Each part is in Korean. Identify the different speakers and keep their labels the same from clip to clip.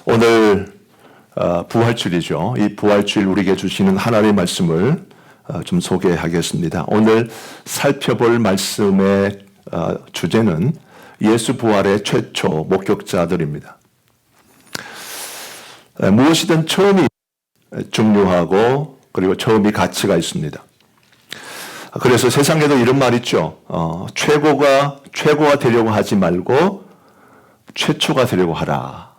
Speaker 1: 오늘 부활주일이죠. 이 부활주일 우리에게 주시는 하나님의 말씀을 좀 소개하겠습니다. 오늘 살펴볼 말씀의 주제는 예수 부활의 최초 목격자들입니다. 무엇이든 처음이 중요하고 그리고 처음이 가치가 있습니다. 그래서 세상에도 이런 말 있죠. 최고가 되려고 하지 말고 최초가 되려고 하라.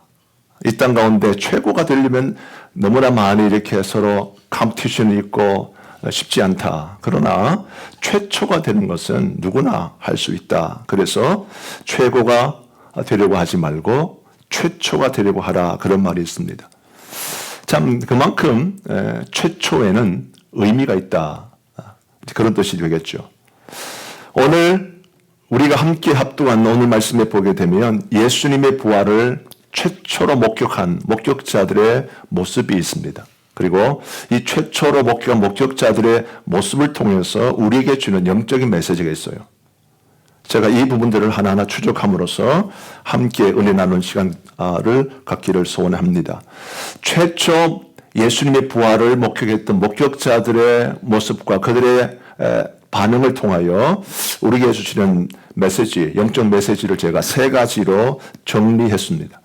Speaker 1: 이 땅 가운데 최고가 되려면 너무나 많이 이렇게 서로 컴피티션이 있고 쉽지 않다. 그러나 최초가 되는 것은 누구나 할 수 있다. 그래서 최고가 되려고 하지 말고 최초가 되려고 하라. 그런 말이 있습니다. 참 그만큼 최초에는 의미가 있다. 그런 뜻이 되겠죠. 오늘 우리가 함께 합동한 오늘 말씀에 보게 되면 예수님의 부활을 최초로 목격한 목격자들의 모습이 있습니다. 그리고 이 최초로 목격한 목격자들의 모습을 통해서 우리에게 주는 영적인 메시지가 있어요. 제가 이 부분들을 하나하나 추적함으로써 함께 은혜 나누는 시간을 갖기를 소원합니다. 최초 예수님의 부활을 목격했던 목격자들의 모습과 그들의 반응을 통하여 우리에게 주시는 메시지, 영적 메시지를 제가 세 가지로 정리했습니다.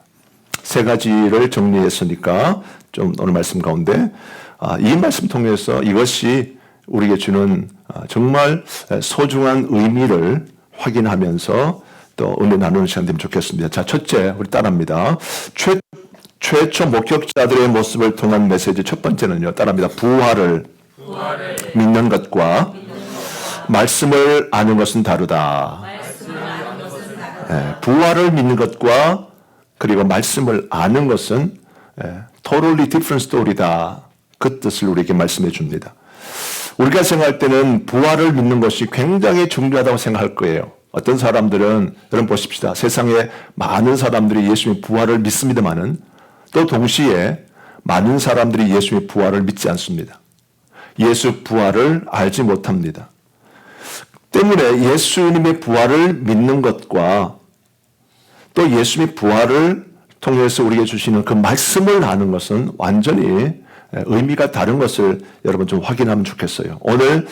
Speaker 1: 세 가지를 정리했으니까 좀 오늘 말씀 가운데 이 말씀 통해서 이것이 우리에게 주는 정말 소중한 의미를 확인하면서 또 은혜 나누는 시간 되면 좋겠습니다. 자, 첫째, 우리 따라합니다. 최초 목격자들의 모습을 통한 메시지 첫 번째는요. 따라합니다. 부활을 믿는 것과 말씀을 아는 것은 다르다. 부활을 믿는 것과 그리고 말씀을 아는 것은 totally different story다. 그 뜻을 우리에게 말씀해 줍니다. 우리가 생각할 때는 부활을 믿는 것이 굉장히 중요하다고 생각할 거예요. 어떤 사람들은 여러분 보십시다. 세상에 많은 사람들이 예수님의 부활을 믿습니다마는 또 동시에 많은 사람들이 예수님의 부활을 믿지 않습니다. 예수 부활을 알지 못합니다. 때문에 예수님의 부활을 믿는 것과 또 예수님의 부활을 통해서 우리에게 주시는 그 말씀을 아는 것은 완전히 의미가 다른 것을 여러분 좀 확인하면 좋겠어요. 오늘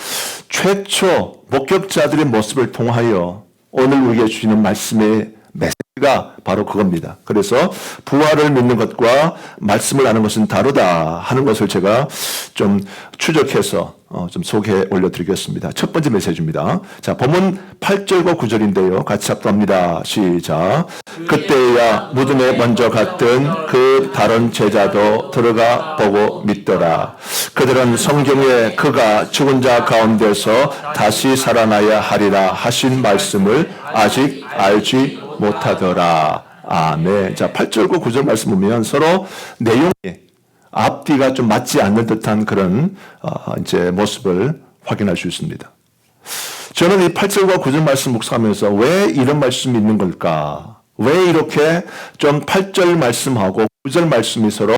Speaker 1: 최초 목격자들의 모습을 통하여 오늘 우리에게 주시는 말씀의 메시지가 바로 그겁니다. 그래서 부활을 믿는 것과 말씀을 아는 것은 다르다 하는 것을 제가 좀 추적해서 좀 소개해 올려드리겠습니다. 첫 번째 메시지입니다. 자, 본문 8절과 9절인데요. 같이 합독합니다. 시작. 그때야 무덤에 먼저 갔던 그 다른 제자도 들어가 보고 믿더라. 그들은 성경에 그가 죽은 자 가운데서 다시 살아나야 하리라 하신 말씀을 아직 알지 못하더라. 아멘. 자, 8절과 9절 말씀 보면 서로 내용이 앞뒤가 좀 맞지 않는 듯한 그런 이제 모습을 확인할 수 있습니다. 저는 이 8절과 9절 말씀 묵상하면서 왜 이런 말씀이 있는 걸까? 왜 이렇게 좀 8절 말씀하고 9절 말씀이 서로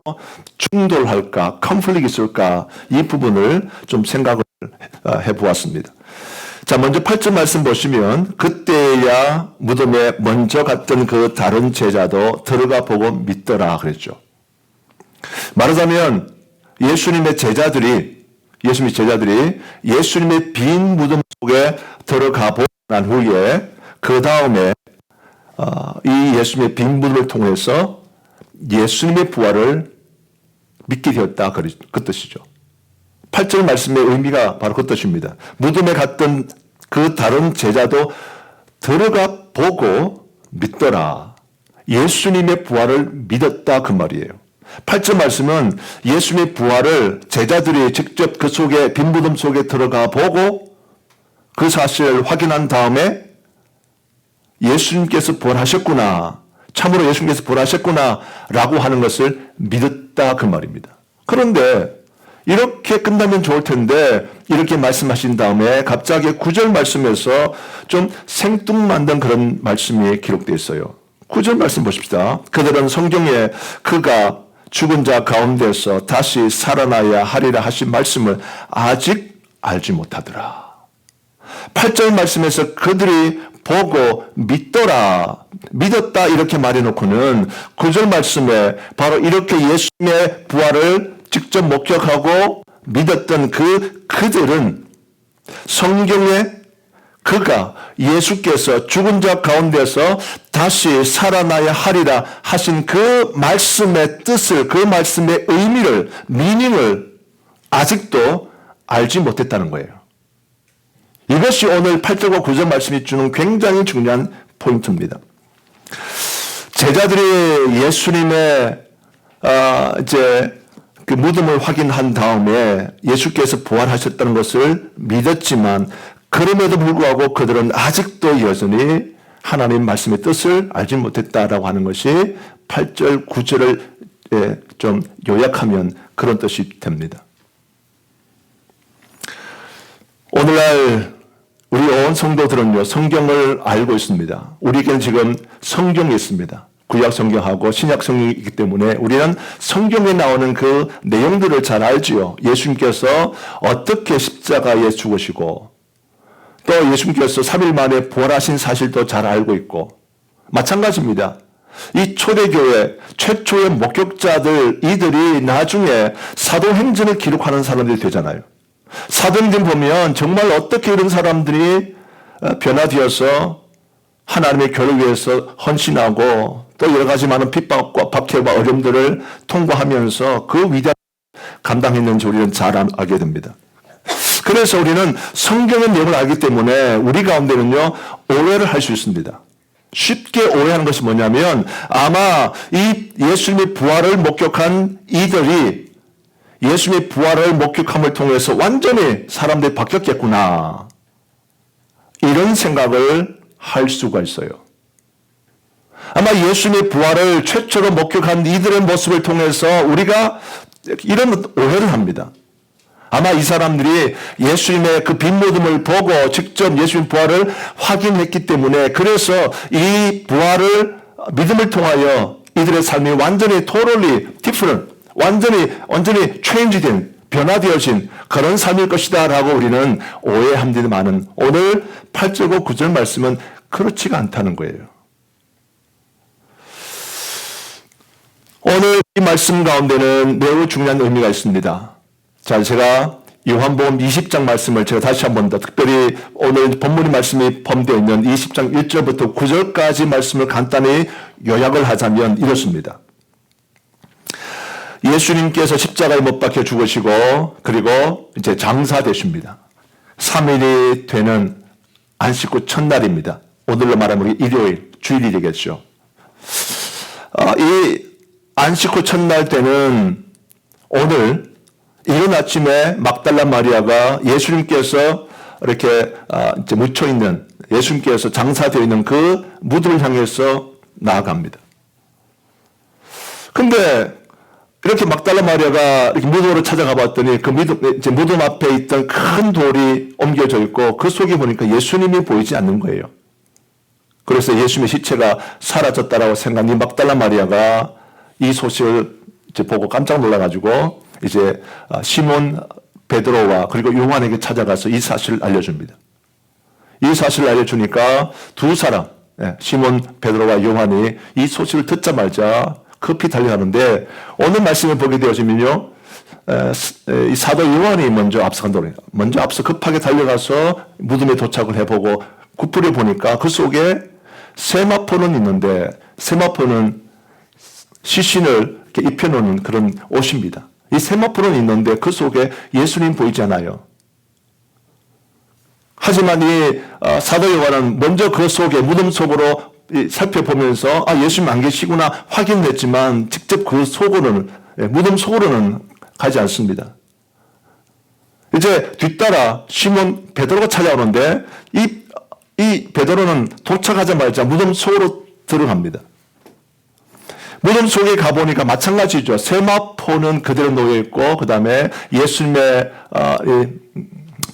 Speaker 1: 충돌할까? 컨플릭이 있을까? 이 부분을 좀 생각을 해보았습니다. 자, 먼저 8절 말씀 보시면 그때야 무덤에 먼저 갔던 그 다른 제자도 들어가 보고 믿더라 그랬죠. 말하자면 예수님의 제자들이 예수님의 빈 무덤 속에 들어가 보고 난 후에 그 다음에 이 예수님의 빈 무덤을 통해서 예수님의 부활을 믿게 되었다 그 뜻이죠. 8절 말씀의 의미가 바로 그 뜻입니다. 무덤에 갔던 그 다른 제자도 들어가 보고 믿더라. 예수님의 부활을 믿었다 그 말이에요. 8절 말씀은 예수님의 부활을 제자들이 직접 그 속에 빈 무덤 속에 들어가 보고 그 사실을 확인한 다음에 예수님께서 부활하셨구나. 참으로 예수님께서 부활하셨구나 라고 하는 것을 믿었다 그 말입니다. 그런데 이렇게 끝나면 좋을 텐데 이렇게 말씀하신 다음에 갑자기 9절 말씀에서 좀 생뚱만든 그런 말씀이 기록되어 있어요. 9절 말씀 보십시다. 그들은 성경에 그가 죽은 자 가운데서 다시 살아나야 하리라 하신 말씀을 아직 알지 못하더라. 8절 말씀에서 그들이 보고 믿더라. 믿었다 이렇게 말해놓고는 9절 말씀에 바로 이렇게 예수님의 부활을 직접 목격하고 믿었던 그들은 성경에 그가 예수께서 죽은 자 가운데서 다시 살아나야 하리라 하신 그 말씀의 뜻을, 그 말씀의 의미를, 미닝을 아직도 알지 못했다는 거예요. 이것이 오늘 8절과 9절 말씀이 주는 굉장히 중요한 포인트입니다. 제자들이 예수님의 이제 그 무덤을 확인한 다음에 예수께서 부활하셨다는 것을 믿었지만 그럼에도 불구하고 그들은 아직도 여전히 하나님 말씀의 뜻을 알지 못했다라고 하는 것이 8절, 9절을 좀 요약하면 그런 뜻이 됩니다. 오늘날 우리 온 성도들은요, 성경을 알고 있습니다. 우리에게는 지금 성경이 있습니다. 구약 성경하고 신약 성경이 있기 때문에 우리는 성경에 나오는 그 내용들을 잘 알지요. 예수님께서 어떻게 십자가에 죽으시고 또 예수님께서 3일 만에 부활하신 사실도 잘 알고 있고 마찬가지입니다. 이 초대교회 최초의 목격자들 이들이 나중에 사도행전을 기록하는 사람들이 되잖아요. 사도행전 보면 정말 어떻게 이런 사람들이 변화되어서 하나님의 교를 위해서 헌신하고 또 여러 가지 많은 핍박과 박해와 어려움들을 통과하면서 그 위대한 감당했는지 우리는 잘 알게 됩니다. 그래서 우리는 성경의 내용을 알기 때문에 우리 가운데는요, 오해를 할 수 있습니다. 쉽게 오해하는 것이 뭐냐면 아마 이 예수님의 부활을 목격한 이들이 예수님의 부활을 목격함을 통해서 완전히 사람들이 바뀌었겠구나. 이런 생각을 할 수가 있어요. 아마 예수님의 부활을 최초로 목격한 이들의 모습을 통해서 우리가 이런 오해를 합니다. 아마 이 사람들이 예수님의 그 빈모둠을 보고 직접 예수님 부활을 확인했기 때문에 그래서 이 부활을 믿음을 통하여 이들의 삶이 완전히 totally different, 완전히 체인지된, 변화되어진 그런 삶일 것이다 라고 우리는 오해합니다만은 오늘 8절과 9절 말씀은 그렇지가 않다는 거예요. 오늘 이 말씀 가운데는 매우 중요한 의미가 있습니다. 자, 제가 요한복음 20장 말씀을 제가 다시 한 번 더 특별히 오늘 본문의 말씀이 포함되어 있는 20장 1절부터 9절까지 말씀을 간단히 요약을 하자면 이렇습니다. 예수님께서 십자가에 못 박혀 죽으시고 그리고 이제 장사되십니다. 3일이 되는 안식 후 첫날입니다. 오늘로 말하면 일요일, 주일이 되겠죠. 이 안식 후 첫날 때는 오늘 이른 아침에 막달라 마리아가 예수님께서 이렇게 이제 묻혀 있는 예수님께서 장사되어 있는 그 무덤을 향해서 나아갑니다. 근데 이렇게 막달라 마리아가 이렇게 무덤으로 찾아가 봤더니 그 무덤 앞에 있던 큰 돌이 옮겨져 있고 그 속에 보니까 예수님이 보이지 않는 거예요. 그래서 예수님의 시체가 사라졌다라고 생각한 이 막달라 마리아가 이 소식을 이제 보고 깜짝 놀라가지고 이제 시몬 베드로와 그리고 요한에게 찾아가서 이 사실을 알려줍니다. 이 사실을 알려주니까 두 사람, 시몬 베드로와 요한이 이 소식을 듣자마자 급히 달려가는데 오늘 말씀을 보게 되어지면요, 이 사도 요한이 먼저 앞서간다고 해요. 먼저 앞서 급하게 달려가서 무덤에 도착을 해보고 굽부려 보니까 그 속에 세마포는 있는데 세마포는 시신을 이렇게 입혀놓는 그런 옷입니다. 이 세마포는 있는데 그 속에 예수님 보이지 않아요. 하지만 이 사도 요한은 먼저 그 속에 무덤 속으로 살펴보면서 예수님 안 계시구나 확인했지만 직접 그 속으로는 무덤 속으로는 가지 않습니다. 이제 뒤따라 시몬 베드로가 찾아오는데 이 베드로는 도착하자마자 무덤 속으로 들어갑니다. 무덤 속에 가보니까 마찬가지죠. 세마포는 그대로 놓여있고 그 다음에 예수님의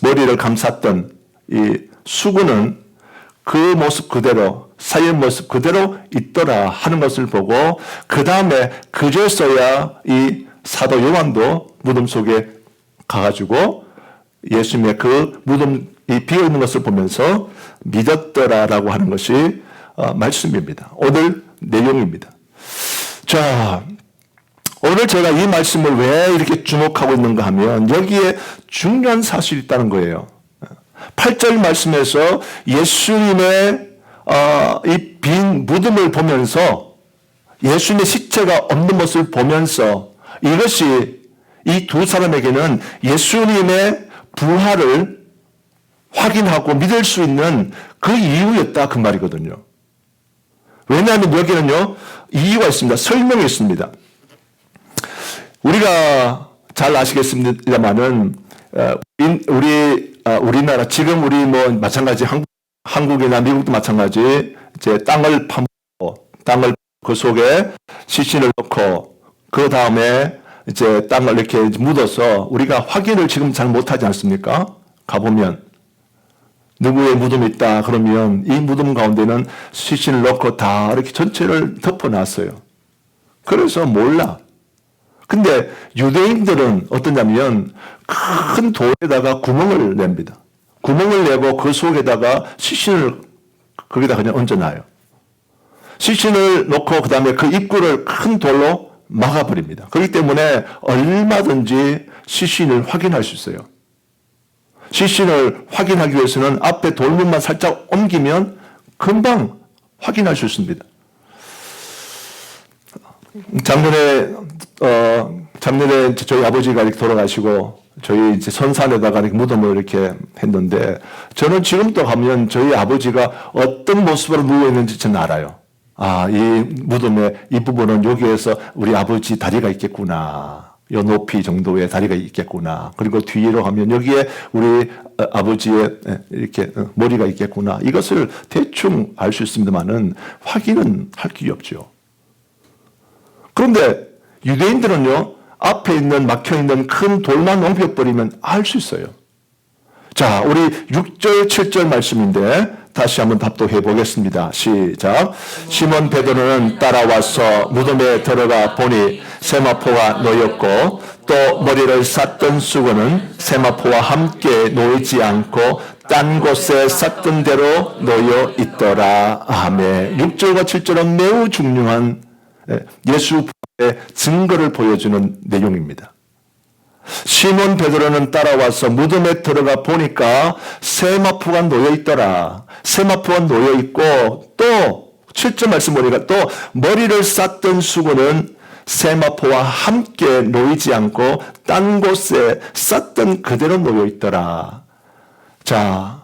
Speaker 1: 머리를 감쌌던 이 수구는 그 모습 그대로 사의 모습 그대로 있더라 하는 것을 보고 그 다음에 그제서야 이 사도 요한도 무덤 속에 가가지고 예수님의 그 무덤 이 비어있는 것을 보면서 믿었더라라고 하는 것이 말씀입니다. 오늘 내용입니다. 자, 오늘 제가 이 말씀을 왜 이렇게 주목하고 있는가 하면 여기에 중요한 사실이 있다는 거예요. 8절 말씀에서 예수님의 이 빈 무덤을 보면서 예수님의 시체가 없는 것을 보면서 이것이 이 두 사람에게는 예수님의 부활을 확인하고 믿을 수 있는 그 이유였다 그 말이거든요. 왜냐하면 여기는요 이유가 있습니다. 설명이 있습니다. 우리가 잘 아시겠습니다만은 우리나라 지금 우리 뭐 마찬가지 한국이나 미국도 마찬가지 이제 땅을 파먹고 땅을 그 속에 시신을 넣고 그 다음에 이제 땅을 이렇게 묻어서 우리가 확인을 지금 잘 못하지 않습니까? 가보면 누구의 무덤이 있다 그러면 이 무덤 가운데는 시신을 넣고 다 이렇게 전체를 덮어놨어요. 그래서 몰라. 근데 유대인들은 어떠냐면 큰 돌에다가 구멍을 냅니다. 구멍을 내고 그 속에다가 시신을 거기다 그냥 얹어놔요. 시신을 놓고 그 다음에 그 입구를 큰 돌로 막아버립니다. 그렇기 때문에 얼마든지 시신을 확인할 수 있어요. 시신을 확인하기 위해서는 앞에 돌문만 살짝 옮기면 금방 확인할 수 있습니다. 작년에 저희 아버지가 이렇게 돌아가시고 저희 이제 선산에다가 이렇게 무덤을 이렇게 했는데 저는 지금도 가면 저희 아버지가 어떤 모습으로 누워 있는지 저는 알아요. 아, 이 무덤의 이 부분은 여기에서 우리 아버지 다리가 있겠구나. 요 높이 정도의 다리가 있겠구나. 그리고 뒤로 가면 여기에 우리 아버지의 이렇게 머리가 있겠구나. 이것을 대충 알 수 있습니다만은 확인은 할 길이 없죠. 그런데 유대인들은요, 앞에 있는 막혀있는 큰 돌만 옮겨버리면 알 수 있어요. 자, 우리 6절, 7절 말씀인데 다시 한번 답독해 보겠습니다. 시작. 시몬 베드로는 따라와서 무덤에 들어가 보니 세마포가 놓였고 또 머리를 쌌던 수건은 세마포와 함께 놓이지 않고 딴 곳에 쌌던 대로 놓여 있더라. 아멘. 6절과 7절은 매우 중요한 예수 부활의 증거를 보여주는 내용입니다. 시몬 베드로는 따라와서 무덤에 들어가 보니까 세마포가 놓여 있더라. 세마포가 놓여 있고 또 7절 말씀 보니까 또 머리를 쌌던 수건은 세마포와 함께 놓이지 않고 딴 곳에 쌌던 그대로 놓여 있더라. 자,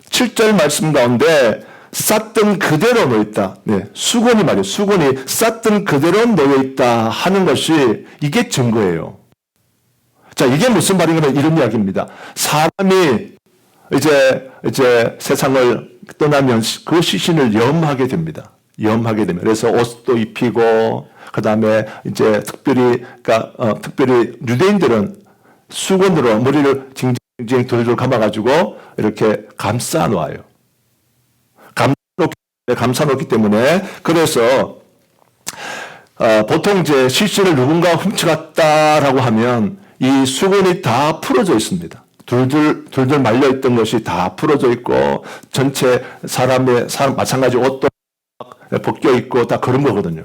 Speaker 1: 7절 말씀 가운데 쌌던 그대로 놓여있다. 네, 수건이 말이에요. 수건이 쌌던 그대로 놓여있다 하는 것이 이게 증거예요. 자, 이게 무슨 말인가면 이런 이야기입니다. 사람이 이제 세상을 떠나면 그 시신을 염하게 됩니다. 염하게 되면. 그래서 옷도 입히고, 그 다음에 이제 특별히 유대인들은 수건으로 머리를 징징 돌돌 감아가지고 이렇게 감싸 놓아요. 감싸놓기 때문에 그래서 보통 이제 시신을 누군가 훔쳐갔다라고 하면 이 수건이 다 풀어져 있습니다. 둘둘 말려있던 것이 다 풀어져 있고 전체 사람 마찬가지 옷도 벗겨 있고 다 그런 거거든요.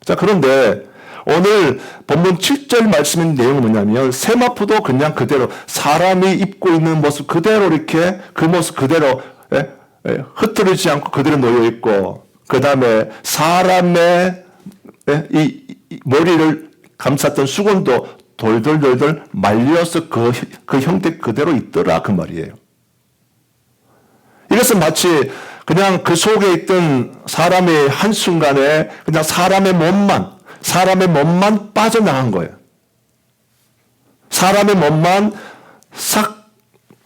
Speaker 1: 자, 그런데 오늘 본문 7절 말씀의 내용은 뭐냐면 세마포도 그냥 그대로 사람이 입고 있는 모습 그대로 이렇게 그 모습 그대로 흩어지지 않고 그대로 놓여 있고 그 다음에 사람의 이 머리를 감쌌던 수건도 돌돌돌돌 말려서 그 형태 그대로 있더라 그 말이에요. 이것은 마치 그냥 그 속에 있던 사람의 한순간에 그냥 사람의 몸만 빠져나간 거예요. 사람의 몸만 싹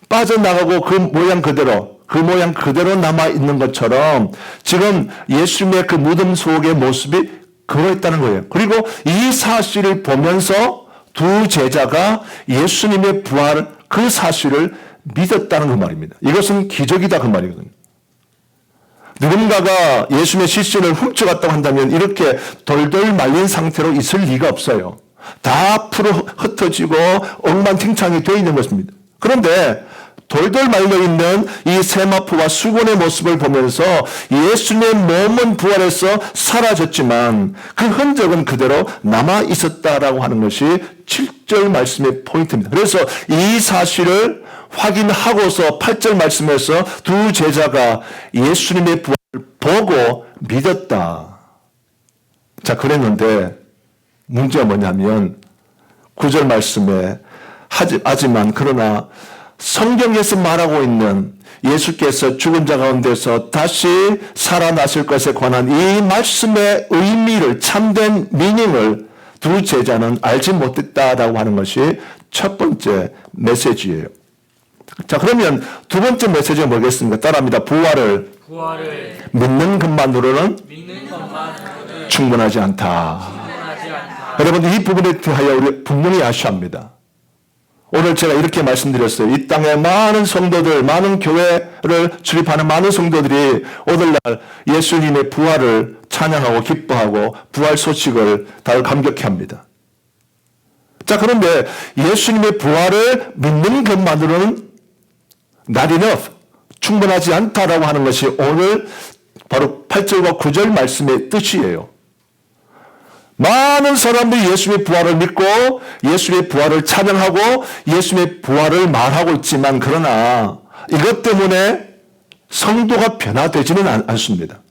Speaker 1: 빠져나가고 그 모양 그대로 남아있는 것처럼 지금 예수님의 그 무덤 속의 모습이 그거였다는 거예요. 그리고 이 사실을 보면서 두 제자가 예수님의 부활 그 사실을 믿었다는 그 말입니다. 이것은 기적이다 그 말이거든요. 누군가가 예수님의 시신을 훔쳐갔다고 한다면 이렇게 돌돌 말린 상태로 있을 리가 없어요. 다 풀어 흩어지고 엉망진창이 되어 있는 것입니다. 그런데 돌돌 말려있는 이 세마포와 수건의 모습을 보면서 예수님의 몸은 부활해서 사라졌지만 그 흔적은 그대로 남아 있었다라고 하는 것이 7절 말씀의 포인트입니다. 그래서 이 사실을 확인하고서 8절 말씀에서 두 제자가 예수님의 부활을 보고 믿었다. 자, 그랬는데 문제가 뭐냐면 9절 말씀에 하지만 그러나 성경에서 말하고 있는 예수께서 죽은 자 가운데서 다시 살아나실 것에 관한 이 말씀의 의미를, 참된 미닝을 두 제자는 알지 못했다라고 하는 것이 첫 번째 메시지예요. 자, 그러면 두 번째 메시지가 뭐겠습니까? 따라합니다. 부활을 믿는 것만으로는 충분하지 않다. 여러분, 이 부분에 대하여 우리 분명히 아셔야 합니다. 오늘 제가 이렇게 말씀드렸어요. 이 땅에 많은 성도들, 많은 교회를 출입하는 많은 성도들이 오늘날 예수님의 부활을 찬양하고 기뻐하고 부활 소식을 다들 감격해합니다. 자, 그런데 예수님의 부활을 믿는 것만으로는 not enough, 충분하지 않다라고 하는 것이 오늘 바로 8절과 9절 말씀의 뜻이에요. 많은 사람들이 예수님의 부활을 믿고 예수님의 부활을 찬양하고 예수님의 부활을 말하고 있지만 그러나 이것 때문에 성도가 변화되지는 않습니다.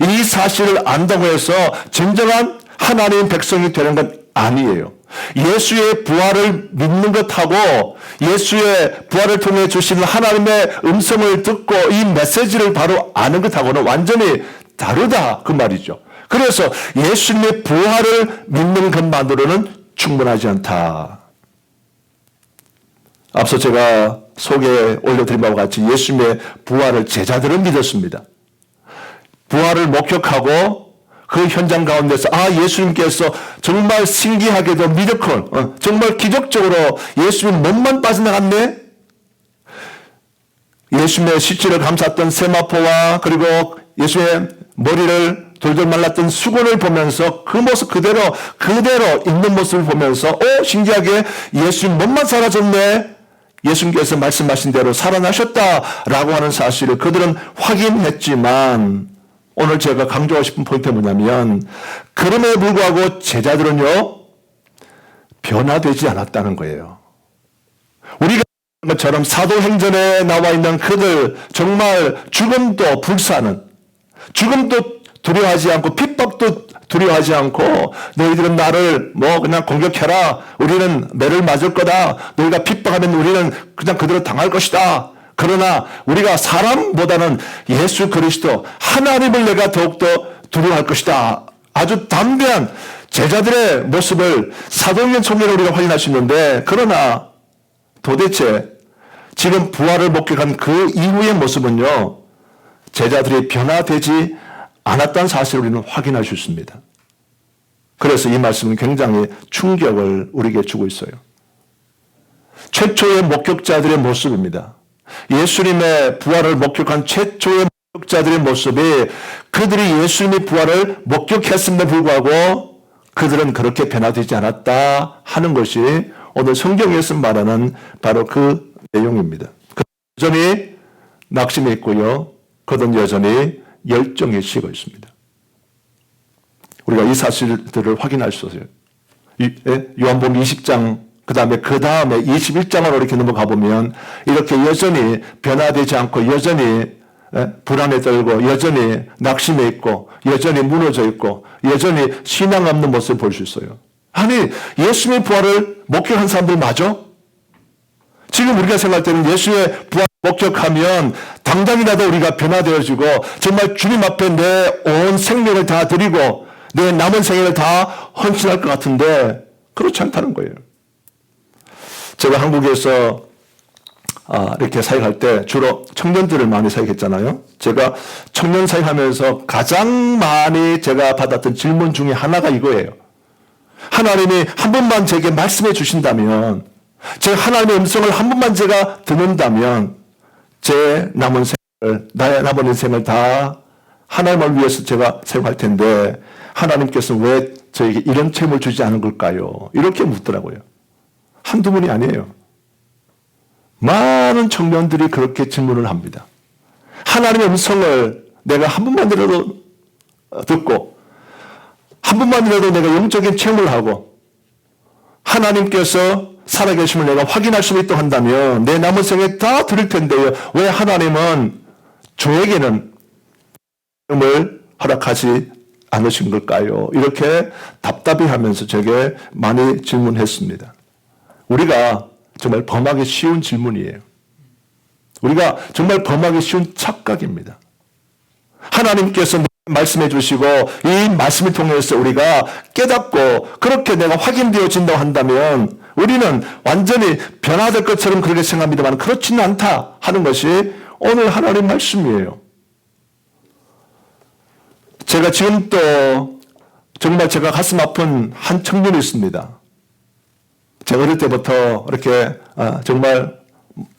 Speaker 1: 이 사실을 안다고 해서 진정한 하나님의 백성이 되는 건 아니에요. 예수의 부활을 믿는 것하고 예수의 부활을 통해 주시는 하나님의 음성을 듣고 이 메시지를 바로 아는 것하고는 완전히 다르다 그 말이죠. 그래서 예수님의 부활을 믿는 것만으로는 충분하지 않다. 앞서 제가 소개에 올려드린 바와 같이 예수님의 부활을 제자들은 믿었습니다. 부활을 목격하고 그 현장 가운데서 예수님께서 정말 신기하게도 미러클, 정말 기적적으로 예수님 몸만 빠져나갔네. 예수님의 시체를 감쌌던 세마포와 그리고 예수의 머리를 돌돌 말랐던 수건을 보면서 그 모습 그대로 있는 모습을 보면서 신기하게 예수님 몸만 사라졌네. 예수님께서 말씀하신 대로 살아나셨다라고 하는 사실을 그들은 확인했지만 오늘 제가 강조하고 싶은 포인트는 뭐냐면 그럼에도 불구하고 제자들은요 변화되지 않았다는 거예요. 우리가 것처럼 사도행전에 나와 있는 그들 정말 죽음도 불사는, 죽음도 두려워하지 않고 핍박도 두려워하지 않고 너희들은 나를 그냥 공격해라. 우리는 매를 맞을 거다. 너희가 핍박하면 우리는 그냥 그대로 당할 것이다. 그러나 우리가 사람보다는 예수 그리스도 하나님을 내가 더욱더 두려워할 것이다. 아주 담대한 제자들의 모습을 사도행전 속에 우리가 확인할 수 있는데 그러나 도대체 지금 부활을 목격한 그 이후의 모습은요 제자들이 변화되지 않았다는 사실을 우리는 확인할 수 있습니다. 그래서 이 말씀은 굉장히 충격을 우리에게 주고 있어요. 최초의 목격자들의 모습입니다. 예수님의 부활을 목격한 최초의 목격자들의 모습이 그들이 예수님의 부활을 목격했음에도 불구하고 그들은 그렇게 변화되지 않았다 하는 것이 오늘 성경에서 말하는 바로 그 내용입니다. 그들은 여전히 낙심해 있고요. 그들은 여전히 열정에 식어 있습니다. 우리가 이 사실들을 확인할 수 있어요. 요한복음 20장 그 다음에 21장으로 이렇게 넘어가 보면 이렇게 여전히 변화되지 않고 여전히 불안에 떨고 여전히 낙심해 있고 여전히 무너져 있고 여전히 신앙 없는 모습을 볼 수 있어요. 아니 예수님의 부활을 목격한 사람들 맞아? 지금 우리가 생각할 때는 예수의 부활을 목격하면 당장이라도 우리가 변화되어지고 정말 주님 앞에 내 온 생명을 다 드리고 내 남은 생애를 다 헌신할 것 같은데 그렇지 않다는 거예요. 제가 한국에서 이렇게 사역할 때 주로 청년들을 많이 사역했잖아요. 제가 청년 사역하면서 가장 많이 제가 받았던 질문 중에 하나가 이거예요. 하나님이 한 번만 제게 말씀해 주신다면 제가 하나님의 음성을 한 번만 제가 듣는다면 제 남은 생을 나의 남은 인생을 다 하나님을 위해서 제가 사용할 텐데 하나님께서 왜 저에게 이런 책임을 주지 않은 걸까요? 이렇게 묻더라고요. 한두 분이 아니에요. 많은 청년들이 그렇게 질문을 합니다. 하나님의 음성을 내가 한 번만이라도 듣고 한 번만이라도 내가 영적인 체험을 하고 하나님께서 살아계심을 내가 확인할 수 있도록 한다면 내 남은 생에 다 드릴 텐데요. 왜 하나님은 저에게는 체험을 허락하지 않으신 걸까요? 이렇게 답답해하면서 제게 많이 질문했습니다. 우리가 정말 범하기 쉬운 질문이에요. 우리가 정말 범하기 쉬운 착각입니다. 하나님께서 말씀해 주시고 이 말씀을 통해서 우리가 깨닫고 그렇게 내가 확인되어진다고 한다면 우리는 완전히 변화될 것처럼 그렇게 생각합니다만 그렇지는 않다 하는 것이 오늘 하나님 말씀이에요. 제가 지금 또 정말 제가 가슴 아픈 한 청년이 있습니다. 제가 어릴 때부터 이렇게 정말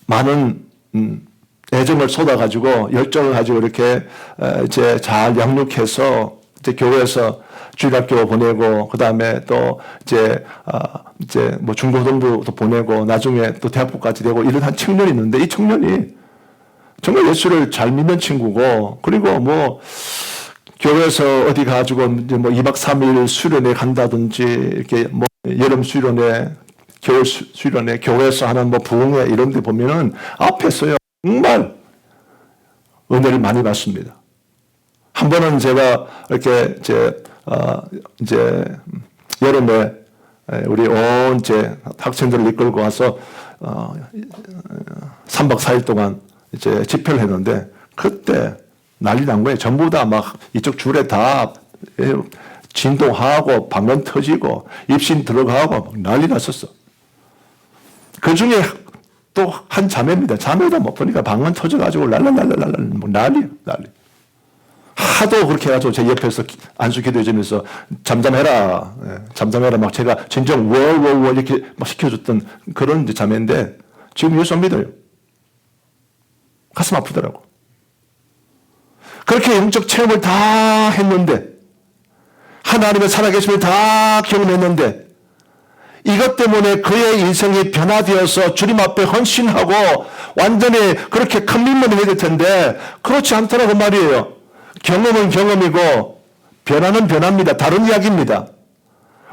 Speaker 1: 많은 애정을 쏟아가지고 열정을 가지고 이렇게 이제 잘 양육해서 이제 교회에서 주일학교 보내고 그 다음에 또 이제 뭐 중고등부도 보내고 나중에 또 대학부까지 되고 이런 한 청년이 있는데 이 청년이 정말 예수를 잘 믿는 친구고 그리고 뭐 교회에서 어디 가지고 이제 뭐 2박 3일 수련회 간다든지 이렇게 뭐 여름 수련회 겨울 수련회 교회에서 하는 뭐 부흥회 이런 데 보면은 앞에서요 정말 은혜를 많이 받습니다. 한 번은 제가 이렇게 이제 여름에 우리 온 이제 학생들을 이끌고 와서 3박 4일 동안 이제 집회를 했는데 그때 난리 난 거예요. 전부 다 막 이쪽 줄에 다 진동하고 방문 터지고 입신 들어가고 막 난리 났었어. 그 중에 또 한 자매입니다. 자매도 못 보니까 방문 터져가지고 랄랄랄랄랄 뭐 난리. 하도 그렇게 해가지고 제 옆에서 안수 기도해주면서 잠잠해라. 잠잠해라. 막 제가 진정 월 이렇게 막 시켜줬던 그런 이제 자매인데 지금 예수 안 믿어요. 가슴 아프더라고. 그렇게 영적 체험을 다 했는데 하나님의 살아계심을 다 경험했는데 이것 때문에 그의 인생이 변화되어서 주님 앞에 헌신하고 완전히 그렇게 커밋먼트 해야 될 텐데 그렇지 않더라고 말이에요. 경험은 경험이고 변화는 변화입니다. 다른 이야기입니다.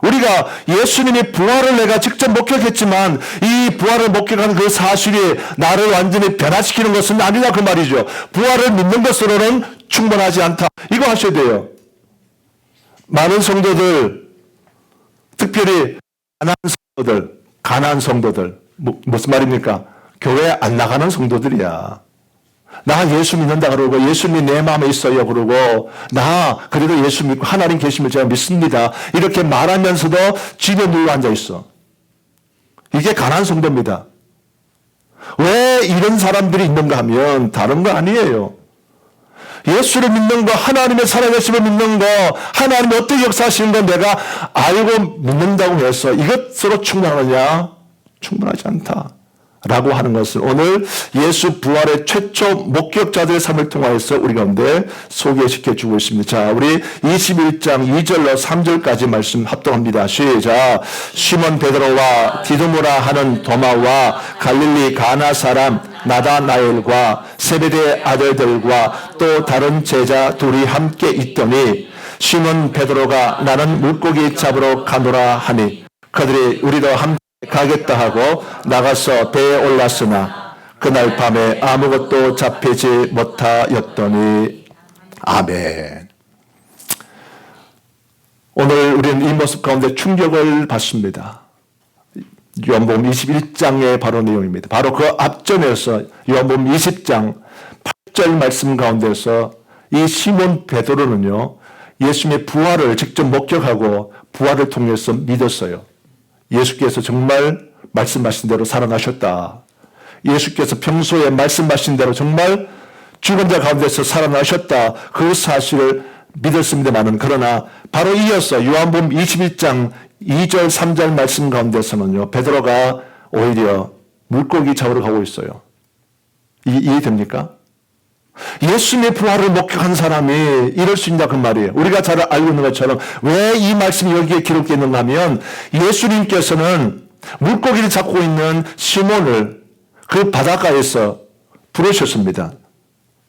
Speaker 1: 우리가 예수님이 부활을 내가 직접 목격했지만 이 부활을 목격한 그 사실이 나를 완전히 변화시키는 것은 아니다 그 말이죠. 부활을 믿는 것으로는 충분하지 않다. 이거 하셔야 돼요. 많은 성도들 특별히 가난한 성도들 무슨 말입니까? 교회 안 나가는 성도들이야. 나 예수 믿는다 그러고 예수님이 내 마음에 있어요 그러고 나 그래도 예수 믿고 하나님 계심을 제가 믿습니다. 이렇게 말하면서도 집에 누워 앉아 있어. 이게 가난한 성도입니다. 왜 이런 사람들이 있는가 하면 다른 거 아니에요. 예수를 믿는 거, 하나님의 살아계심을 믿는 거, 하나님이 어떻게 역사하시는 거 내가 알고 믿는다고 해서 이것으로 충분하느냐? 충분하지 않다. 라고 하는 것을 오늘 예수 부활의 최초 목격자들의 삶을 통하여서 우리 가운데 소개시켜 주고 있습니다. 자, 우리 21장 2절로 3절까지 말씀 합동합니다. 시작. 시몬 베드로와 디두모라 하는 도마와 갈릴리 가나 사람 나다나엘과 세베대의 아들들과 또 다른 제자 둘이 함께 있더니 시몬 베드로가 나는 물고기 잡으러 가노라 하니 그들이 우리도 함께 가겠다 하고 나가서 배에 올랐으나 그날 밤에 아무것도 잡히지 못하였더니 아멘. 오늘 우리는 이 모습 가운데 충격을 받습니다. 요한복음 21장의 바로 내용입니다. 바로 그 앞전에서 요한복음 20장 8절 말씀 가운데서 이 시몬 베드로는요 예수님의 부활을 직접 목격하고 부활을 통해서 믿었어요. 예수께서 정말 말씀하신 대로 살아나셨다. 예수께서 평소에 말씀하신 대로 정말 죽은 자 가운데서 살아나셨다. 그 사실을 믿었습니다만은 그러나 바로 이어서 요한복음 21장 2절 3절 말씀 가운데서는요. 베드로가 오히려 물고기 잡으러 가고 있어요. 이해됩니까? 예수님의 부활을 목격한 사람이 이럴 수 있다 그 말이에요. 우리가 잘 알고 있는 것처럼 왜 이 말씀이 여기에 기록되어 있는가 하면 예수님께서는 물고기를 잡고 있는 시몬을 그 바닷가에서 부르셨습니다.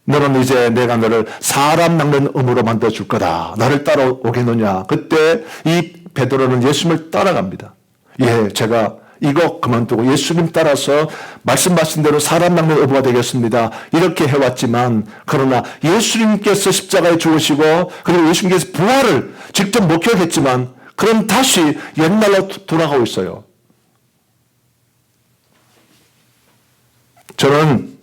Speaker 1: 너는 이제 내가 너를 사람 낚는 음으로 만들어줄 거다. 나를 따라오겠느냐. 그때 이 베드로는 예수님을 따라갑니다. 예, 제가 이거 그만두고 예수님 따라서 말씀하신 대로 사람 낚는 어부가 되겠습니다. 이렇게 해왔지만 그러나 예수님께서 십자가에 죽으시고 그리고 예수님께서 부활을 직접 목격했지만 그럼 다시 옛날로 돌아가고 있어요. 저는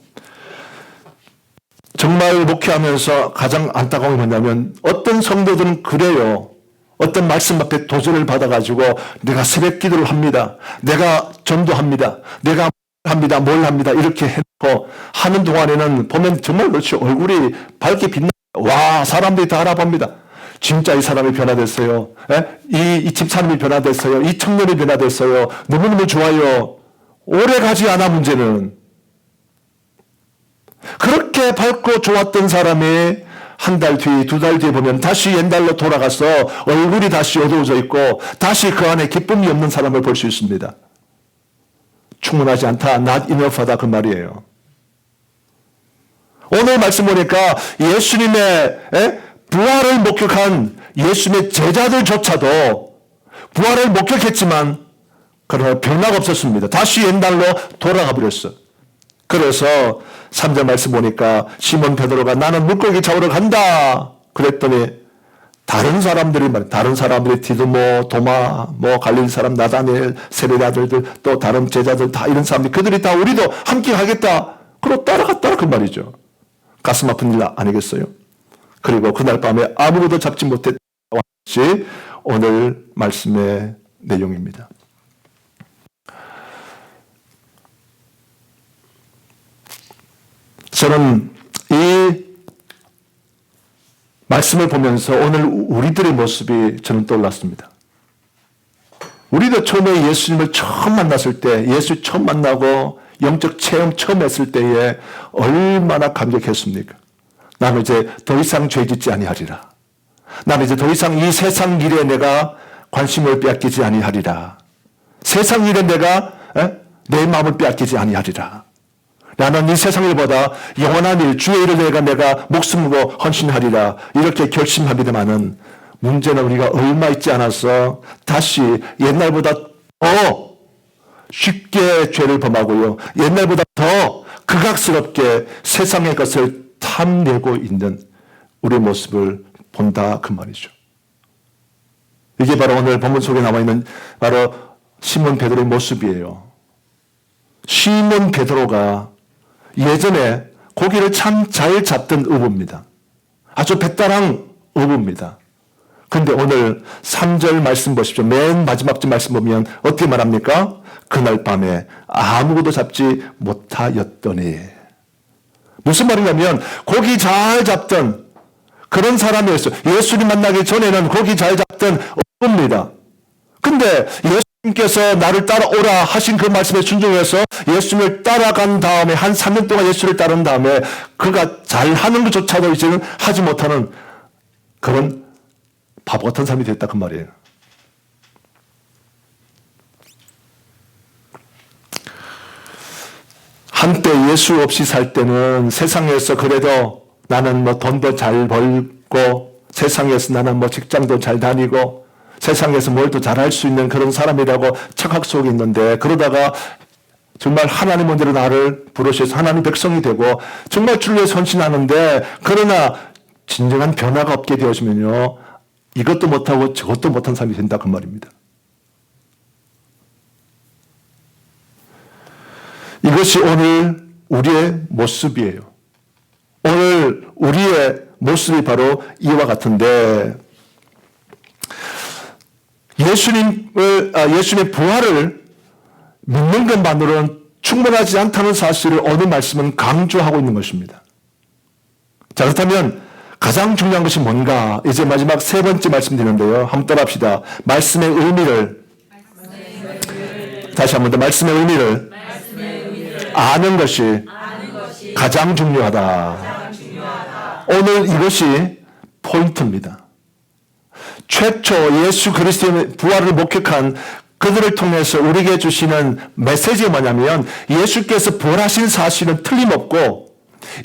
Speaker 1: 정말 목회하면서 가장 안타까운 게 뭐냐면 어떤 성도들은 그래요. 어떤 말씀 앞에 도전을 받아가지고 내가 새벽 기도를 합니다. 내가 전도합니다. 내가 합니다. 뭘 합니다. 이렇게 해놓고 하는 동안에는 보면 정말 그렇죠. 얼굴이 밝게 빛나. 와, 사람들이 다 알아봅니다. 진짜 이 사람이 변화됐어요. 이 집사람이 변화됐어요. 이 청년이 변화됐어요. 너무너무 좋아요. 오래 가지 않아 문제는. 그렇게 밝고 좋았던 사람이 한 달 뒤, 두 달 뒤에 보면 다시 옛날로 돌아가서 얼굴이 다시 어두워져 있고 다시 그 안에 기쁨이 없는 사람을 볼 수 있습니다. 충분하지 않다, not enough하다 그 말이에요. 오늘 말씀 보니까 예수님의 부활을 목격한 예수님의 제자들조차도 부활을 목격했지만 그러나 변화가 없었습니다. 다시 옛날로 돌아가 버렸어. 그래서 3절 말씀 보니까 시몬 베드로가 나는 물고기 잡으러 간다. 그랬더니 다른 사람들이 디두모, 도마, 갈릴리 사람 나다니엘, 세례 아들들 또 다른 제자들 다 이런 사람들이 그들이 다 우리도 함께 하겠다. 그러고 따라갔다 그 말이죠. 가슴 아픈 일 아니겠어요? 그리고 그날 밤에 아무것도 잡지 못했던 것이 오늘 말씀의 내용입니다. 저는 이 말씀을 보면서 오늘 우리들의 모습이 저는 떠올랐습니다. 우리도 처음에 예수님을 처음 만났을 때, 예수 처음 만나고 영적 체험 처음 했을 때에 얼마나 감격했습니까? 나는 이제 더 이상 죄 짓지 아니하리라. 나는 이제 더 이상 이 세상 일에 내가 관심을 빼앗기지 아니하리라. 세상 일에 내가 내 마음을 빼앗기지 아니하리라. 나는 이 세상 일보다 영원한 일, 주의 일을 내가 목숨으로 헌신하리라. 이렇게 결심합니다마는 문제는 우리가 얼마 있지 않아서 다시 옛날보다 더 쉽게 죄를 범하고요. 옛날보다 더 극악스럽게 세상의 것을 탐내고 있는 우리의 모습을 본다 그 말이죠. 이게 바로 오늘 본문 속에 나와 있는 바로 시몬 베드로의 모습이에요. 시몬 베드로가 예전에 고기를 참 잘 잡던 어부입니다. 아주 배따랑 어부입니다. 그런데 오늘 3절 말씀 보십시오. 맨 마지막 절 말씀 보면 어떻게 말합니까? 그날 밤에 아무것도 잡지 못하였더니. 무슨 말이냐면 고기 잘 잡던 그런 사람이었어요. 예수님 만나기 전에는 고기 잘 잡던 어부입니다. 근데 예수님께서 나를 따라오라 하신 그 말씀에 순종해서 예수님을 따라간 다음에 한 3년 동안 예수를 따른 다음에 그가 잘하는 것조차도 이제는 하지 못하는 그런 바보 같은 사람이 됐다 그 말이에요. 한때 예수 없이 살 때는 세상에서 그래도 나는 돈도 잘 벌고 세상에서 나는 직장도 잘 다니고 세상에서 뭘 더 잘할 수 있는 그런 사람이라고 착각 속에 있는데 그러다가 정말 하나님 문제로 나를 부르셔서 하나님 백성이 되고 정말 주를 위해 헌신하는데 그러나 진정한 변화가 없게 되어지면요. 이것도 못하고 저것도 못한 사람이 된다 그 말입니다. 이것이 오늘 우리의 모습이에요. 오늘 우리의 모습이 바로 이와 같은데 예수님의 부활을 믿는 것만으로는 충분하지 않다는 사실을 오늘 말씀은 강조하고 있는 것입니다. 자, 그렇다면 가장 중요한 것이 뭔가? 이제 마지막 세 번째 말씀드리는데요. 한번 따라합시다. 말씀의 의미를 다시 한번 더 말씀의 의미를 아는 것이 가장 중요하다. 오늘 이것이 포인트입니다. 최초 예수 그리스도의 부활을 목격한 그들을 통해서 우리에게 주시는 메시지가 뭐냐면 예수께서 부활하신 사실은 틀림없고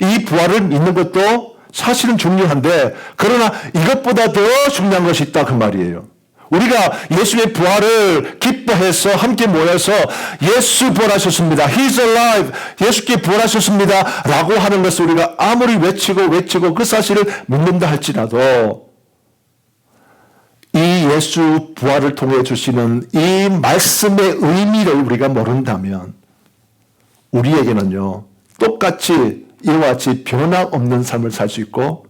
Speaker 1: 이 부활을 믿는 것도 사실은 중요한데 그러나 이것보다 더 중요한 것이 있다 그 말이에요. 우리가 예수의 부활을 기뻐해서 함께 모여서 예수 부활하셨습니다. He's alive. 예수께 부활하셨습니다. 라고 하는 것을 우리가 아무리 외치고 그 사실을 믿는다 할지라도 이 예수 부활을 통해 주시는 이 말씀의 의미를 우리가 모른다면 우리에게는요 똑같이 이와 같이 변함없는 삶을 살 수 있고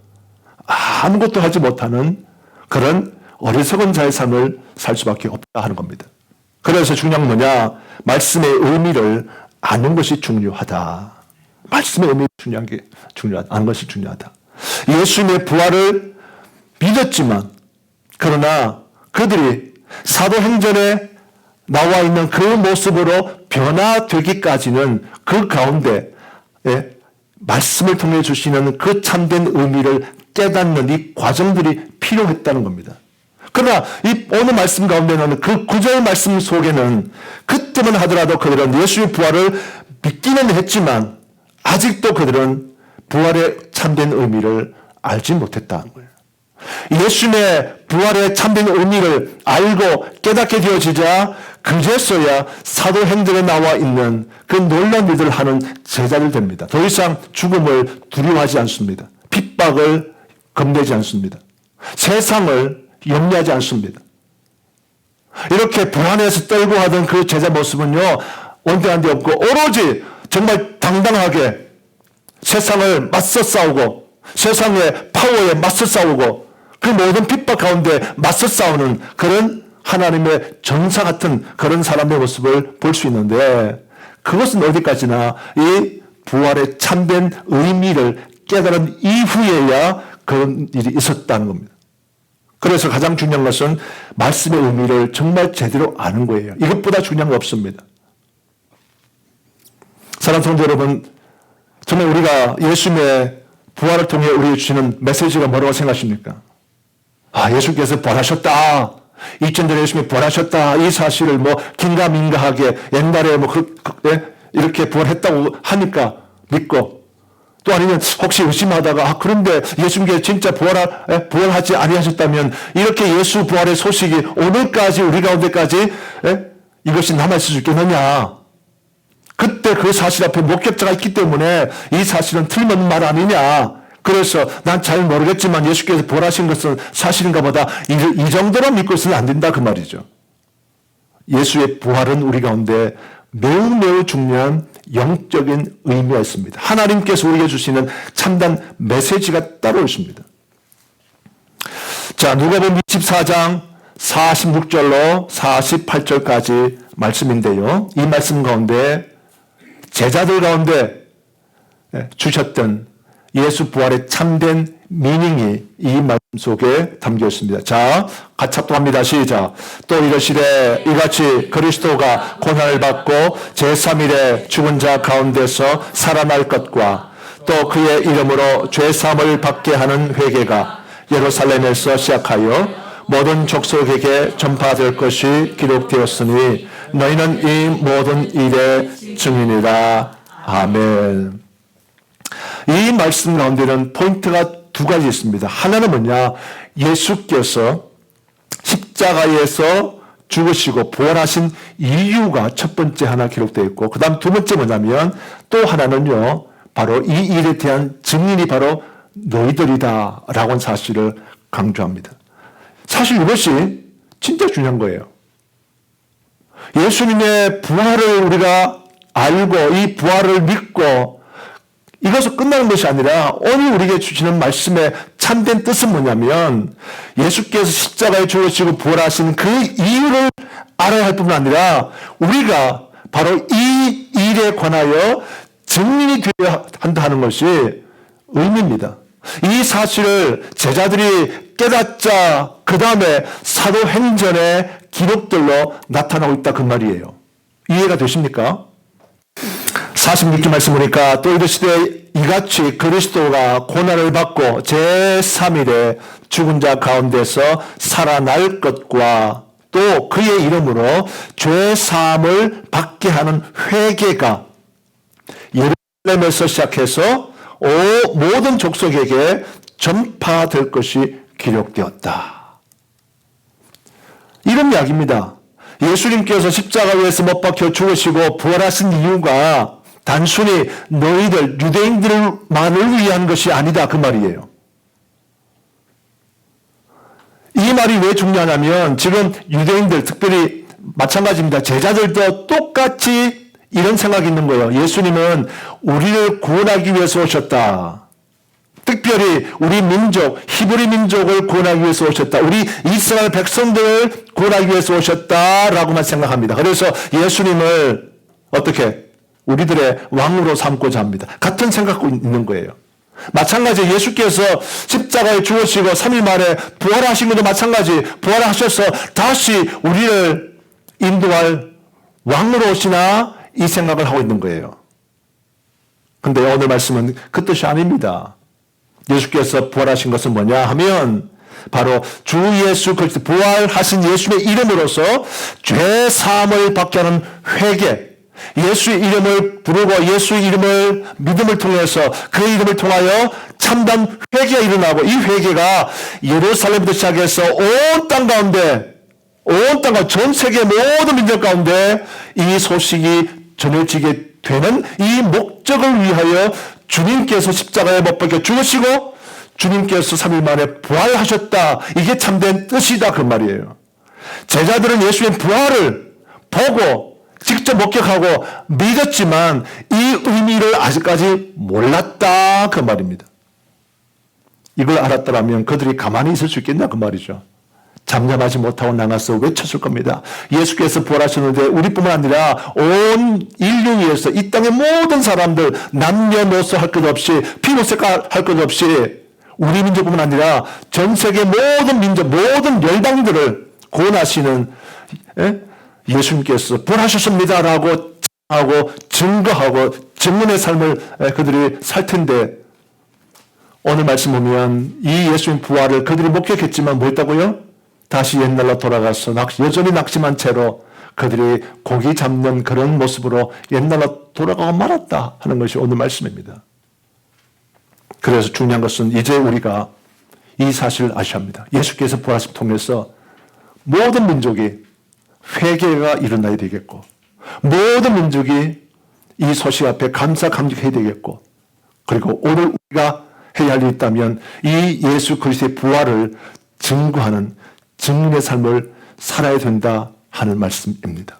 Speaker 1: 아무것도 하지 못하는 그런 어리석은 자의 삶을 살 수밖에 없다 하는 겁니다. 그래서 중요한 건 뭐냐? 말씀의 의미를 아는 것이 중요하다. 말씀의 의미가 아는 것이 중요하다. 예수님의 부활을 믿었지만 그러나 그들이 사도행전에 나와 있는 그 모습으로 변화되기까지는 그 가운데 말씀을 통해 주시는 그 참된 의미를 깨닫는 이 과정들이 필요했다는 겁니다. 그러나 이 오늘 말씀 가운데는 그 구절 말씀 속에는 그때만 하더라도 그들은 예수의 부활을 믿기는 했지만 아직도 그들은 부활의 참된 의미를 알지 못했다는 거예요. 예수님의 부활의 참된 의미를 알고 깨닫게 되어지자 그제서야 사도행전에 나와 있는 그 놀라운 일들을 하는 제자들 됩니다. 더 이상 죽음을 두려워하지 않습니다. 핍박을 겁내지 않습니다. 세상을 염려하지 않습니다. 이렇게 불안해서 떨고 하던 그 제자 모습은요 온데한 데 없고 오로지 정말 당당하게 세상을 맞서 싸우고 세상의 파워에 맞서 싸우고 그 모든 핍박 가운데 맞서 싸우는 그런 하나님의 전사 같은 그런 사람의 모습을 볼 수 있는데 그것은 어디까지나 이 부활의 참된 의미를 깨달은 이후에야 그런 일이 있었다는 겁니다. 그래서 가장 중요한 것은 말씀의 의미를 정말 제대로 아는 거예요. 이것보다 중요한 거 없습니다. 사랑하는 성도 여러분, 정말 우리가 예수님의 부활을 통해 우리에게 주시는 메시지가 뭐라고 생각하십니까? 예수께서 부활하셨다. 2000년 전에 예수님이 부활하셨다. 이 사실을 긴가민가하게 옛날에 이렇게 부활했다고 하니까 믿고 또 아니면 혹시 의심하다가 그런데 예수님께서 진짜 부활하지 아니하셨다면 이렇게 예수 부활의 소식이 오늘까지 우리 가운데까지 이것이 남아있을 수 있겠느냐. 그때 그 사실 앞에 목격자가 있기 때문에 이 사실은 틀림없는 말 아니냐. 그래서 난 잘 모르겠지만 예수께서 부활하신 것은 사실인가 보다 이 정도로 믿고 있으면 안 된다 그 말이죠. 예수의 부활은 우리 가운데 매우 중요한 영적인 의미가 있습니다. 하나님께서 우리에게 주시는 참된 메시지가 따로 있습니다. 자, 누가복음 24장 46절로 48절까지 말씀인데요. 이 말씀 가운데 제자들 가운데 주셨던 예수 부활의 참된 미닝이 이 말씀 속에 담겨 있습니다. 자, 같이 합독합니다. 시작. 또 이러시되 이같이 그리스도가 고난을 받고 제3일에 죽은 자 가운데서 살아날 것과 또 그의 이름으로 죄사함을 받게 하는 회개가 예루살렘에서 시작하여 모든 족속에게 전파될 것이 기록되었으니 너희는 이 모든 일의 증인이라. 아멘. 이 말씀 가운데는 포인트가 두 가지 있습니다. 하나는 뭐냐? 예수께서 십자가에서 죽으시고 부활하신 이유가 첫 번째 하나 기록되어 있고 그 다음 두 번째 뭐냐면 또 하나는요. 바로 이 일에 대한 증인이 바로 너희들이다 라고 하는 사실을 강조합니다. 사실 이것이 진짜 중요한 거예요. 예수님의 부활을 우리가 알고 이 부활을 믿고 이것은 끝나는 것이 아니라 오늘 우리에게 주시는 말씀의 참된 뜻은 뭐냐면 예수께서 십자가에 죽으시고 부활하신 그 이유를 알아야 할 뿐만 아니라 우리가 바로 이 일에 관하여 증인이 되어야 한다 하는 것이 의미입니다. 이 사실을 제자들이 깨닫자 그 다음에 사도행전의 기록들로 나타나고 있다 그 말이에요. 이해가 되십니까? 46절 말씀 보니까 또 이르시되 이같이 그리스도가 고난을 받고 제3일에 죽은 자 가운데서 살아날 것과 또 그의 이름으로 죄 사함을 받게 하는 회개가 예루살렘에서 시작해서 모든 족속에게 전파될 것이 기록되었다. 이런 이야기입니다. 예수님께서 십자가에서 못 박혀 죽으시고 부활하신 이유가 단순히 너희들 유대인들만을 위한 것이 아니다 그 말이에요. 이 말이 왜 중요하냐면 지금 유대인들 특별히 마찬가지입니다. 제자들도 똑같이 이런 생각이 있는 거예요. 예수님은 우리를 구원하기 위해서 오셨다. 특별히 우리 민족, 히브리 민족을 구원하기 위해서 오셨다. 우리 이스라엘 백성들을 구원하기 위해서 오셨다라고만 생각합니다. 그래서 예수님을 어떻게 우리들의 왕으로 삼고자 합니다. 같은 생각하고 있는 거예요. 마찬가지 예수께서 십자가에 죽으시고 3일 만에 부활하신 것도 마찬가지 부활하셔서 다시 우리를 인도할 왕으로 오시나 이 생각을 하고 있는 거예요. 근데 오늘 말씀은 그 뜻이 아닙니다. 예수께서 부활하신 것은 뭐냐 하면 바로 주 예수 그리스도 부활하신 예수의 이름으로서 죄 사함을 받게 하는 회개, 예수의 이름을 부르고 예수의 이름을 믿음을 통해서 그 이름을 통하여 참된 회개가 일어나고 이 회개가 예루살렘부터 시작해서 온 땅 가운데 전 세계 모든 민족 가운데 이 소식이 전해지게 되는 이 목적을 위하여 주님께서 십자가에 못 박혀 죽으시고 주님께서 3일 만에 부활하셨다. 이게 참된 뜻이다 그 말이에요. 제자들은 예수의 부활을 보고 직접 목격하고 믿었지만 이 의미를 아직까지 몰랐다 그 말입니다. 이걸 알았더라면 그들이 가만히 있을 수 있겠냐 그 말이죠. 잠잠하지 못하고 나가서 외쳤을 겁니다. 예수께서 부활하셨는데 우리뿐만 아니라 온 인류 위에서 이 땅의 모든 사람들 남녀노소 할 것 없이 피부 색깔 할 것 없이 우리 민족뿐만 아니라 전 세계 모든 민족 모든 열방들을 구원하시는 예수님께서 부활하셨습니다라고 하고 증거하고 증언의 삶을 그들이 살 텐데 오늘 말씀 보면 이 예수님 부활을 그들이 목격했지만 뭐 했다고요? 다시 옛날로 돌아가서 여전히 낙심한 채로 그들이 고기 잡는 그런 모습으로 옛날로 돌아가고 말았다 하는 것이 오늘 말씀입니다. 그래서 중요한 것은 이제 우리가 이 사실을 아셔야 합니다. 예수께서 부활하심을 통해서 모든 민족이 회개가 일어나야 되겠고 모든 민족이 이 소식 앞에 감사감격해야 되겠고 그리고 오늘 우리가 해야 할 일이 있다면 이 예수 그리스도의 부활을 증거하는 증인의 삶을 살아야 된다 하는 말씀입니다.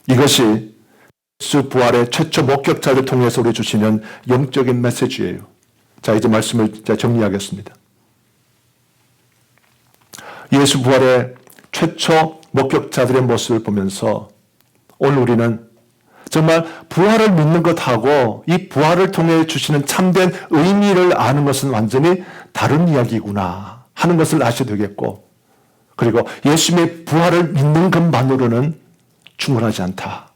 Speaker 1: 이것이 예수 부활의 최초 목격자를 통해서 우리 주시는 영적인 메시지예요. 자, 이제 말씀을 정리하겠습니다. 예수 부활의 최초 목격자들의 모습을 보면서 오늘 우리는 정말 부활을 믿는 것하고 이 부활을 통해 주시는 참된 의미를 아는 것은 완전히 다른 이야기구나 하는 것을 아셔야 되겠고 그리고 예수님의 부활을 믿는 것만으로는 충분하지 않다.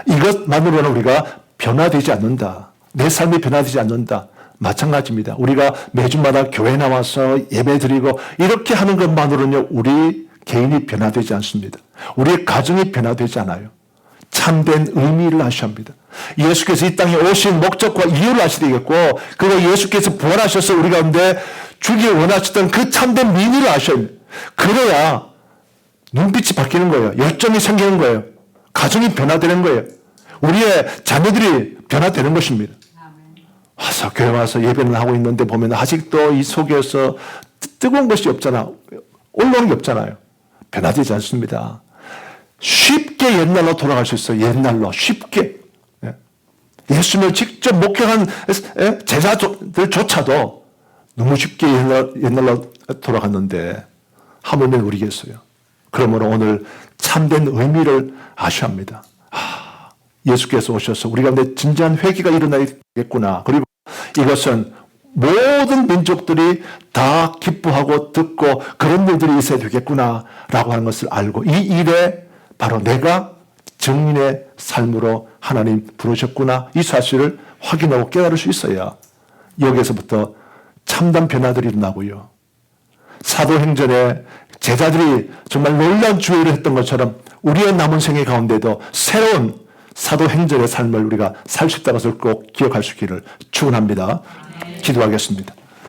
Speaker 1: 이것만으로는 우리가 변화되지 않는다. 내 삶이 변화되지 않는다. 마찬가지입니다. 우리가 매주마다 교회 나와서 예배 드리고 이렇게 하는 것만으로는 우리 개인이 변화되지 않습니다. 우리의 가정이 변화되지 않아요. 참된 의미를 아셔야 합니다. 예수께서 이 땅에 오신 목적과 이유를 아셔야 되겠고 그리고 예수께서 부활하셔서 우리 가운데 주기 원하셨던 그 참된 의미를 아셔야 합니다. 그래야 눈빛이 바뀌는 거예요. 열정이 생기는 거예요. 가정이 변화되는 거예요. 우리의 자녀들이 변화되는 것입니다. 와서 교회 와서 예배를 하고 있는데 보면 아직도 이 속에서 뜨거운 것이 없잖아. 올라오는 게 없잖아요. 변화되지 않습니다. 쉽게 옛날로 돌아갈 수 있어요. 옛날로 쉽게. 예수님을 직접 목격한 제자들조차도 너무 쉽게 옛날로 돌아갔는데 하물며 우리겠어요. 그러므로 오늘 참된 의미를 아셔야 합니다. 예수께서 오셔서 우리 가운데 진지한 회개가 일어나겠구나. 그리고 이것은 모든 민족들이 다 기뻐하고 듣고 그런 일들이 있어야 되겠구나 라고 하는 것을 알고 이 일에 바로 내가 증인의 삶으로 하나님 부르셨구나 이 사실을 확인하고 깨달을 수 있어야 여기에서부터 참담 변화들이 일어나고요. 사도행전에 제자들이 정말 놀라운 주의를 했던 것처럼 우리의 남은 생애 가운데도 새로운 사도행전의 삶을 우리가 살 수 있다는 것을 꼭 기억할 수 있기를 축원합니다. 기도하겠습니다.